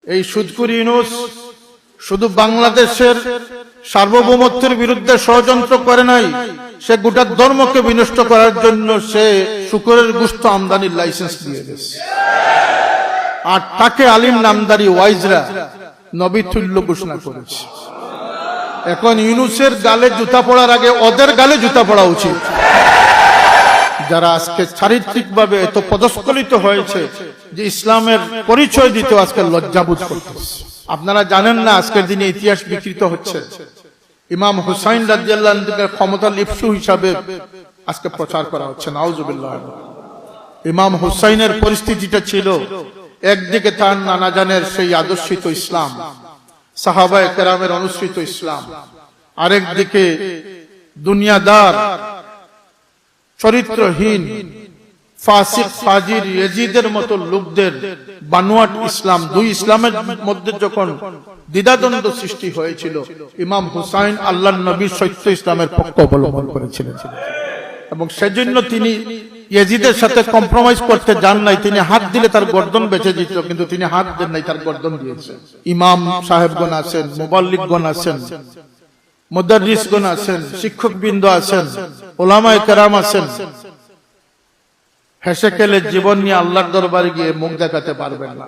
এই সুদখোর ইউনূস শুধু বাংলাদেশের সার্বভৌমত্বের বিরুদ্ধে ষড়যন্ত্র করে নাই, সে গোটা ধর্মকে বিনষ্ট করার জন্য সে শুকরের গোশত আমদানির লাইসেন্স দিয়ে দিয়েছে। আর তাকে আলিম নামদারি ওয়াইজরা নবী তুল্য ঘোষণা করেছে। এখন ইউনূসের গালে জুতা পড়ার আগে ওদের গালে জুতা পড়া উচিত, যারা আজকে চারিত্রিকভাবে এত পদস্খলিত হয়েছে যে ইসলামের পরিচয় দিতে আজকে লজ্জাবোধ করতেছে। আপনারা জানেন না আজকের দিনে ইতিহাস বিকৃত হচ্ছে। ইমাম হুসাইন রাদিয়াল্লাহু আনহুকে ক্ষমতা লিপ্সু হিসাবে আজকে প্রচার করা হচ্ছে। নাউজুবিল্লাহ। ইমাম হুসাইনের পরিস্থিতিটা ছিল, একদিকে তার নানা জানের সেই আদর্শিত ইসলাম, সাহাবায়ে কেরামের অনুসৃত ইসলাম, আরেক দিকে দুনিয়াদার চরিত্রহীন ফাসিক ফাজির ইয়াজিদের মতো লোকদের বানোয়াট ইসলাম। দুই ইসলামের মধ্যে যখন দ্বিধাদ্বন্দ্ব সৃষ্টি হয়েছিল, ইমাম হুসাইন আল্লাহর নবীর সত্য ইসলামের পক্ষ অবলম্বন করেছিলেন এবং সেজন্য তিনি ইয়াজিদের সাথে কম্প্রোমাইজ করতে যান নাই। তিনি হাত দিলে তার গর্দন বেঁচে যেত, কিন্তু তিনি হাত দেন নাই, তার গর্দন দিয়েছেন। ইমাম সাহেবগণ আছেন, মুবাল্লিগগণ আছেন, মুদাররিসগণ আছেন, শিক্ষকবৃন্দ আছেন, উলামায়ে কেরাম আছেন, হেসে খেলে জীবন নিয়ে আল্লাহর দরবারে গিয়ে মুখ দেখাতে পারবেন না।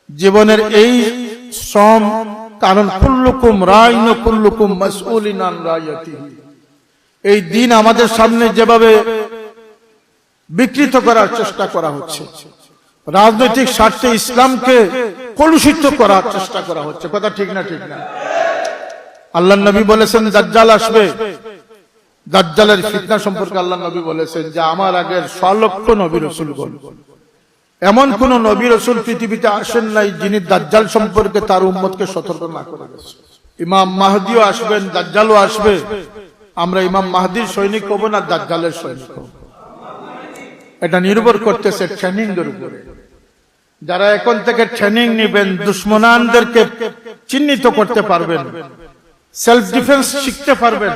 জীবনের এই শ্রম, কারণ কুল্লুকুম রাইন ওয়া কুল্লুকুম মাসউলিন আন রাইয়াতিহি। এই দিন আমাদের সামনে যেভাবে বিকৃত করার চেষ্টা করা হচ্ছে, রাজনৈতিক স্বার্থে ইসলামকে কলুষিত করার চেষ্টা করা হচ্ছে, কথা ঠিক না? ঠিক না? আল্লাহর নবী বলেছেন দাজ্জাল আসবে। দাজ্জালের ফিতনা সম্পর্কে আল্লাহর নবী বলেছেন যে আমার আগের 100 লক্ষ নবী রাসূলগণ, এমন কোন নবী রাসূল পৃথিবীতে আসেন নাই যিনি দাজ্জাল সম্পর্কে তার উম্মতকে সতর্ক না করে গেছেন। ইমাম মাহদিও আসবেন, দাজ্জালও আসবে। আমরা ইমাম মাহদির সৈনিক হব না দাজ্জালের সৈনিক হব, এটা নির্ভর করতেছে ট্রেনিং এর উপরে। যারা এখন থেকে ট্রেনিং নেবেন, দুশমনানদেরকে চিহ্নিত করতে পারবেন, সেলফ ডিফেন্স শিখতে পারবেন,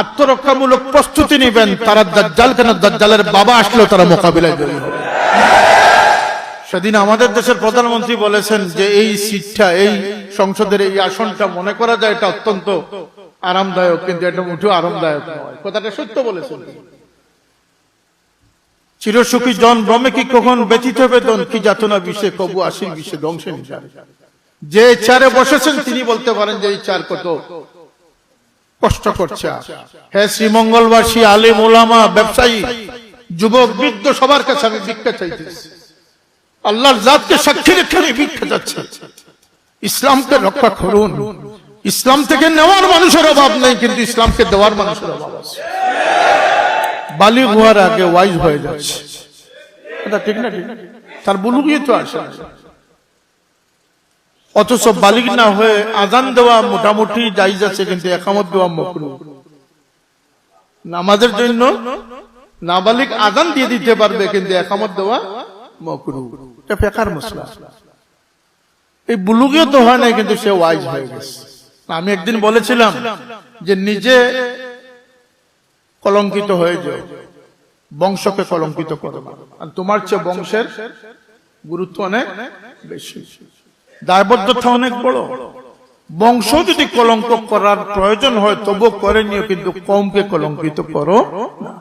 আত্মরক্ষামূলক প্রস্তুতি নেবেন, তারা দাজ্জাল কেন দাজ্জালের বাবা আসলেও তারা মোকাবিলায় জয়ী হবে। সেদিন আমাদের দেশের প্রধানমন্ত্রী বলেছেন যে এই সিটটা, এই সংসদের এই আসনটা মনে করা যায় এটা অত্যন্ত আরামদায়ক, কিন্তু এটা মোটেও আরামদায়ক নয়। কথাটা সত্য বলেছেন। চিরসুখী জন ব্রহ্মে কি কখন ব্যথিত বেদন, কি যাতনা বিষে কবু আসির বিষে ধ্বংসে নিজার। যে চেয়ারে বসেছেন তিনি বলতে পারেন যে এই চেয়ার কত কষ্ট করছে। হ্যাঁ, শ্রীমঙ্গলবাসী, আলেম ওলামা, ব্যবসায়ী, যুবক, বৃদ্ধ, সবার কাছে আমি ভিক্ষা চাইতেছি। আল্লাহর জাতকে সাক্ষী রেখে আমি ভিক্ষা যাচ্ছে। ইসলামকে রক্ষা করুন। ইসলাম থেকে নেওয়ার মানুষের অভাব নেই, কিন্তু ইসলামকে দেওয়ার মানুষের অভাব আছে। বালিগ হওয়ার আগে ওয়াইজ হয়ে যাচ্ছে, এটা ঠিক না? ঠিক, তার বুলুগিয়ে তো আসে। অথচ বালিগ না হয়ে আযান দেওয়া মোটামুটি জায়েজ আছে, কিন্তু ইকামত দেওয়া মাকরুহ। নামাজের জন্য নাবালিগ আযান দিয়ে দিতে পারবে, কিন্তু ইকামত দেওয়া মাকরুহ। এটা ফিকহের মাসলা। এই বুলুগিয়ে তো হয় না, কিন্তু সে ওয়াইজ হয়ে গেছে। আমি একদিন বলেছিলাম যে নিজে কলঙ্কিত হয়ে যাও, বংশকে কলঙ্কিত করো না। আর তোমার চেয়ে বংশের গুরুত্ব অনেক বেশি, দায়বদ্ধতা অনেক বড়। বংশ যদি কলঙ্ক করার প্রয়োজন হয় তবু করে নিও, কিন্তু কওমকে কলঙ্কিত করো না।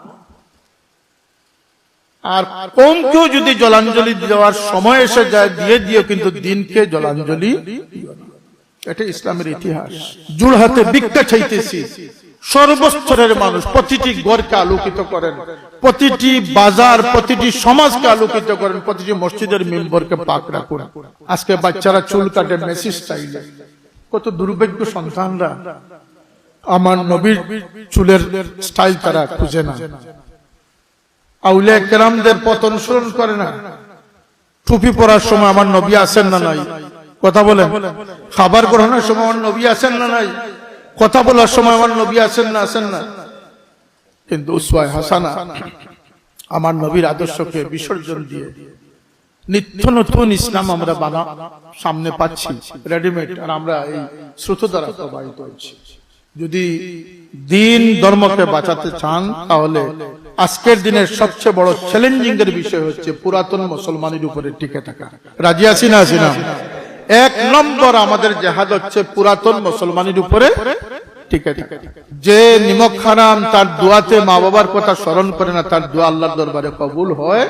আর কওমকেও যদি জলাঞ্জলি দেওয়ার সময় এসে যায় দিয়ে দিও, কিন্তু দিনকে জলাঞ্জলি দিও না। এটা ইসলামের ইতিহাস। জোড় হাতে ভিক্ষা চাইতেছি। সর্বস্তরের মানুষ, প্রতিটি ঘরকে আলোকিত করেন, প্রতিটি বাজার, প্রতিটি সমাজকে আলোকিত করেন, প্রতিটি মসজিদের মেম্বরকে পাক রাখুন। আজকে বাচ্চারা চুল কাটে মেসি স্টাইলে। কত দুর্ভাগ্য সন্তানরা আমার নবীর চুলের স্টাইল তারা খুঁজে না। আউলিয়া কেরামদের পথ অনুসরণ করে না। টুপি পরার সময় আমার নবী আছেন না নাই? কথা বলেন। খাবার গ্রহণের সময় আমার নবী আছেন না নাই? কথা বলার সময় আমার নবী আছেন না? আছেন না? কিন্তু উসওয়ায়ে হাসানা, আমার নবীর আদর্শকে বিসর্জন দিয়ে নিত্য নতুন ইসলাম আমরা সামনে পাচ্ছি রেডিমেড, আর আমরা এই স্রোত দ্বারা প্রবাহিত হচ্ছি। যদি দিন ধর্মকে বাঁচাতে চান তাহলে আজকের দিনের সবচেয়ে বড় চ্যালেঞ্জিং এর বিষয় হচ্ছে পুরাতন মুসলমানের উপরে টিকে থাকা। রাজি আছি না? আছি না? এক নম্বর আমাদের জেহাদ হচ্ছে পুরাতন মুসলমানের উপরে টিকে থাকা। যে নিমক হারাম তার দোয়াতে মা বাবার কথা স্মরণ করে না, তার দোয়া আল্লাহর দরবারে কবুল হয়।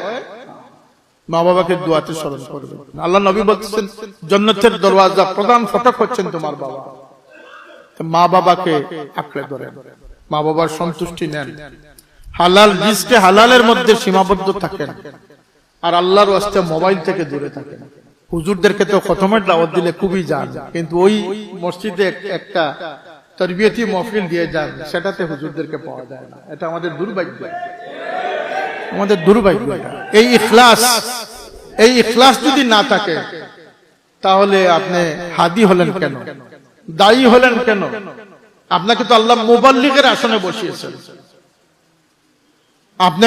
মা বাবাকে দোয়াতে স্মরণ করবে। আল্লাহ নবী বলছেন জান্নাতের দরওয়াজা প্রধান ফটক হচ্ছেন তোমার বাবা। মা বাবাকে আঁকড়ে ধরেন, মা বাবার সন্তুষ্টি নেন, হালাল রিজকে হালালের মধ্যে সীমাবদ্ধ থাকেন, আর আল্লাহর ওয়াস্তে মোবাইল থেকে দূরে থাকেন। হুজুরদেরকে তো খতমের দাওয়াত দিলে খুবই যান, কিন্তু ওই মসজিদে একটা তরবিয়তি মাহফিল দিয়ে যান, সেটাতে হুজুরদেরকে পাওয়া যায় না। এটা আমাদের দুর্ভাগ্য, আমাদের দুর্ভাগ্য। এই ইখলাস যদি না থাকে তাহলে আপনি হাদি হলেন কেন, দায়ী হলেন কেন? আপনাকে তো আল্লাহ মুবাল্লিগের আসনে বসিয়েছেন। আপনি